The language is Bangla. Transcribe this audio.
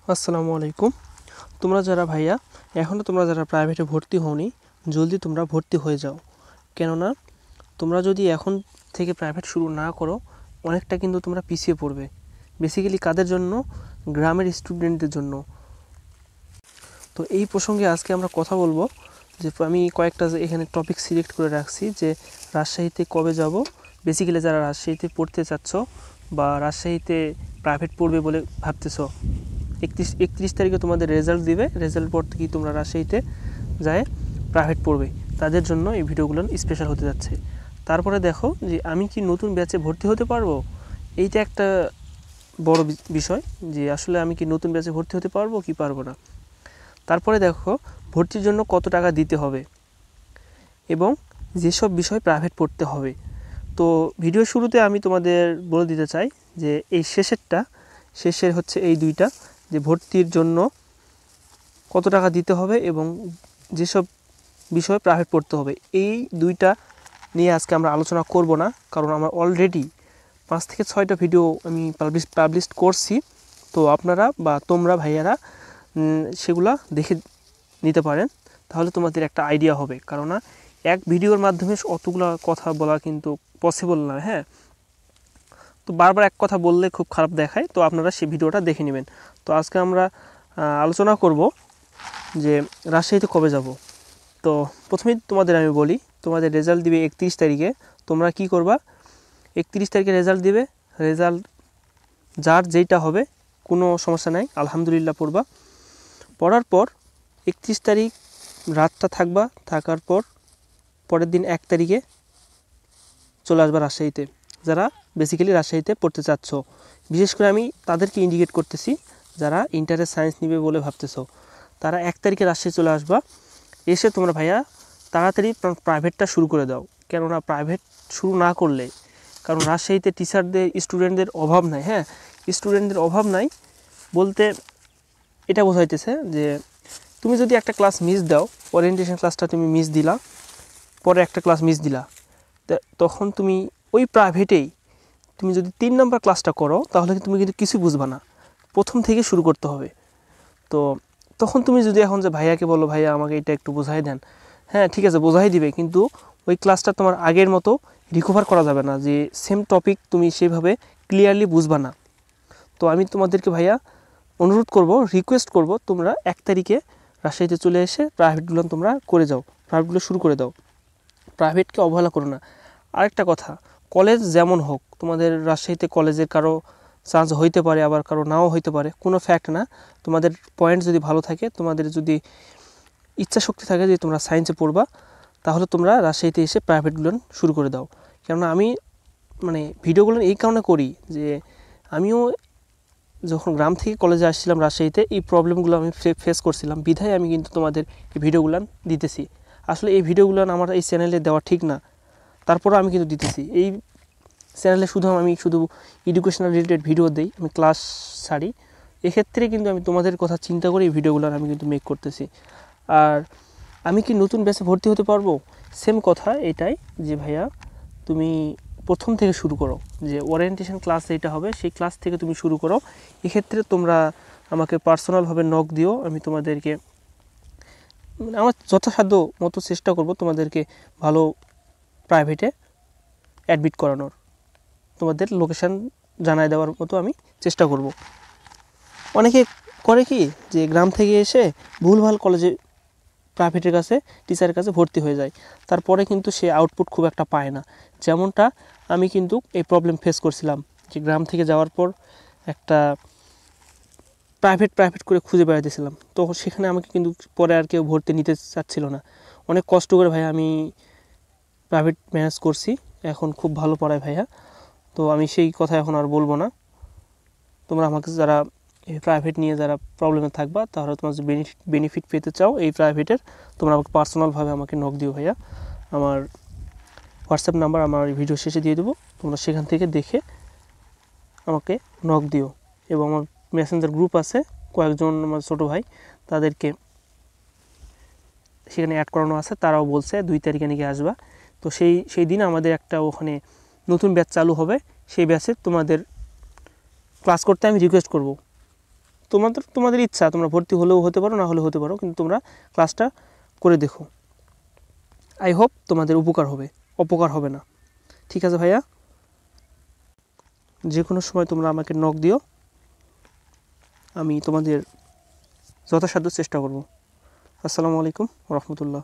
আসসালামু আলাইকুম। তোমরা যারা ভাইয়া এখনও তোমরা যারা প্রাইভেটে ভর্তি হওনি, জলদি তোমরা ভর্তি হয়ে যাও। কেননা তোমরা যদি এখন থেকে প্রাইভেট শুরু না করো, অনেকটা কিন্তু তোমরা পিছিয়ে পড়বে। বেসিক্যালি কাদের জন্য? গ্রামের স্টুডেন্টদের জন্য। তো এই প্রসঙ্গে আজকে আমরা কথা বলবো যে আমি কয়েকটা এখানে টপিক সিলেক্ট করে রাখছি যে রাজশাহীতে কবে যাব। বেসিক্যালি যারা রাজশাহীতে পড়তে চাচ্ছ বা রাজশাহীতে প্রাইভেট পড়বে বলে ভাবতেছো, 31 তারিখে তোমাদের রেজাল্ট দিবে। রেজাল্ট পর থেকেই তোমরা রাজশাহীতে যায় প্রাইভেট পড়বে, তাদের জন্য এই ভিডিওগুলো স্পেশাল হতে যাচ্ছে। তারপরে দেখো যে আমি কি নতুন ব্যাচে ভর্তি হতে পারবো, এইটা একটা বড় বিষয় যে আসলে আমি কি নতুন ব্যাচে ভর্তি হতে পারবো কি পারবো না। তারপরে দেখো ভর্তির জন্য কত টাকা দিতে হবে এবং যেসব বিষয় প্রাইভেট পড়তে হবে। তো ভিডিও শুরুতে আমি তোমাদের বলে দিতে চাই যে এই শেষের হচ্ছে এই দুইটা, যে ভর্তির জন্য কত টাকা দিতে হবে এবং যেসব বিষয় প্রাইভেট পড়তে হবে, এই দুইটা নিয়ে আজকে আমরা আলোচনা করব না, কারণ আমরা অলরেডি 5 থেকে 6টা ভিডিও আমি পাবলিশ করছি। তো আপনারা বা তোমরা ভাইয়ারা সেগুলা দেখে নিতে পারেন, তাহলে তোমাদের একটা আইডিয়া হবে। কারণ এক ভিডিওর মাধ্যমে অতগুলো কথা বলা কিন্তু পসিবল না। হ্যাঁ, তো বারবার এক কথা বললে খুব খারাপ দেখায়, তো আপনারা সেই ভিডিওটা দেখে নেবেন। তো আজকে আমরা আলোচনা করব যে রাজশাহীতে কবে যাব। তো প্রথমেই তোমাদের আমি বলি, তোমাদের রেজাল্ট দিবে 31 তারিখে। তোমরা কি করবা? 31 তারিখে রেজাল্ট দিবে। রেজাল্ট যার যেইটা হবে কোনো সমস্যা নাই, আলহামদুলিল্লাহ পড়বা। পড়ার পর 31 তারিখ রাতটা থাকবা, থাকার পর পরের দিন 1 তারিখে চলে আসবা রাজশাহীতে। যারা বেসিক্যালি রাজশাহীতে পড়তে চাচ্ছ, বিশেষ করে আমি তাদেরকে ইন্ডিকেট করতেছি যারা ইন্টারে সায়েন্স নিবে বলে ভাবতেছো, তারা 1 তারিখে রাজশাহী চলে আসবা। এসে তোমরা ভাইয়া তাড়াতাড়ি প্রাইভেটটা শুরু করে দাও। কেননা প্রাইভেট শুরু না করলে, কারণ রাজশাহীতে টিচারদের স্টুডেন্টদের অভাব নাই। হ্যাঁ, স্টুডেন্টদের অভাব নাই বলতে এটা বোঝাইতেছে যে তুমি যদি একটা ক্লাস মিস দাও, ওরিয়েন্টেশন ক্লাসটা তুমি মিস দিলা, পরে একটা ক্লাস মিস দিলা, তখন তুমি ওই প্রাইভেটেই তুমি যদি 3 নম্বর ক্লাসটা করো, তাহলে তুমি কিন্তু কিছু বুঝবা না, প্রথম থেকে শুরু করতে হবে। তো তখন তুমি যদি এখন যে ভাইয়াকে বলো, ভাইয়া আমাকে এটা একটু বোঝাই দেন, হ্যাঁ ঠিক আছে বোঝাই দিবে, কিন্তু ওই ক্লাসটা তোমার আগের মতো রিকভার করা যাবে না, যে সেম টপিক তুমি সেইভাবে ক্লিয়ারলি বুঝবা না। তো আমি তোমাদেরকে ভাইয়া অনুরোধ করব, রিকোয়েস্ট করব, তোমরা 1 তারিখে রাজশাহীতে চলে এসে প্রাইভেটগুলো তোমরা করে যাও, প্রাইভেটগুলো শুরু করে দাও। প্রাইভেটকে অবহেলা করো না। আরেকটা কথা, কলেজ যেমন হোক, তোমাদের রাজশাহীতে কলেজের কারো চান্স হইতে পারে, আবার কারো নাও হইতে পারে, কোনো ফ্যাক্ট না। তোমাদের পয়েন্ট যদি ভালো থাকে, তোমাদের যদি ইচ্ছা শক্তি থাকে যে তোমরা সায়েন্সে পড়বা, তাহলে তোমরা রাজশাহীতে এসে প্রাইভেটগুলো শুরু করে দাও। কেননা আমি ভিডিওগুলো এই কারণে করি যে আমিও যখন গ্রাম থেকে কলেজে আসছিলাম রাজশাহীতে, এই প্রবলেমগুলো আমি ফেস করছিলাম, বিধায় আমি কিন্তু তোমাদের এই ভিডিওগুলো দিতেছি। আসলে এই ভিডিওগুলো আমার এই চ্যানেলে দেওয়া ঠিক না, তারপরও আমি কিন্তু দিতেছি। এই চ্যানেলে আমি শুধু এডুকেশনাল রিলেটেড ভিডিও দিই, আমি ক্লাস ছাড়ি। এক্ষেত্রে কিন্তু আমি তোমাদের কথা চিন্তা করে এই ভিডিওগুলো আমি কিন্তু মেক করতেছি। আর আমি কি নতুন ব্যাচে ভর্তি হতে পারবো? সেম কথা এটাই যে ভাইয়া তুমি প্রথম থেকে শুরু করো, যে ওরিয়েন্টেশন ক্লাস যেটা হবে সেই ক্লাস থেকে তুমি শুরু করো। এক্ষেত্রে তোমরা আমাকে পার্সোনালভাবে নক দিও, আমি তোমাদেরকে আমার যথাসাধ্য মতো চেষ্টা করব তোমাদেরকে ভালো প্রাইভেটে অ্যাডমিট করানোর, তোমাদের লোকেশান জানায় দেওয়ার মতো আমি চেষ্টা করব। অনেকে করে কি যে গ্রাম থেকে এসে ভুলভাল কলেজে প্রাইভেটের কাছে টিচারের কাছে ভর্তি হয়ে যায়, তারপরে কিন্তু সে আউটপুট খুব একটা পায় না। যেমনটা আমি কিন্তু এই প্রবলেম ফেস করছিলাম, যে গ্রাম থেকে যাওয়ার পর একটা প্রাইভেট করে খুঁজে বেড়াতেছিলাম, তো সেখানে আমাকে কিন্তু পরে আর কেউ ভর্তি নিতে চাচ্ছিল না। অনেক কষ্ট করে ভাইয়া আমি প্রাইভেট ম্যানেজ করছি, এখন খুব ভালো পড়ায় ভাইয়া। তো আমি সেই কথা এখন আর বলবো না। তোমরা আমাকে যারা এই প্রাইভেট নিয়ে যারা প্রবলেমে থাকবা, তাহলে তোমরা যে বেনিফিট পেতে চাও এই প্রাইভেটের, তোমরা আমাকে পার্সোনালভাবে আমাকে নক দিও ভাইয়া। আমার হোয়াটসঅ্যাপ নাম্বার আমার ভিডিও শেষে দিয়ে দেবো, তোমরা সেখান থেকে দেখে আমাকে নক দিও। এবং আমার মেসেঞ্জার গ্রুপ আছে কয়েকজন আমার ছোটো ভাই, তাদেরকে সেখানে অ্যাড করানো আছে, তারাও বলছে 2 তারিখে নাকি আসবা। তো সেই দিন আমাদের একটা ওখানে নতুন ব্যাচ চালু হবে, সেই ব্যাচে তোমাদের ক্লাস করতে আমি রিকোয়েস্ট করব। তোমাদের ইচ্ছা, তোমরা ভর্তি হলেও হতে পারো, না হলেও হতে পারো, কিন্তু তোমরা ক্লাসটা করে দেখো। আই হোপ তোমাদের উপকার হবে, অপকার হবে না। ঠিক আছে ভাইয়া, যে কোনো সময় তোমরা আমাকে নক দিও, আমি তোমাদের যথাসাধ্য চেষ্টা করব। আসসালামু আলাইকুম ওয়া রাহমাতুল্লাহ।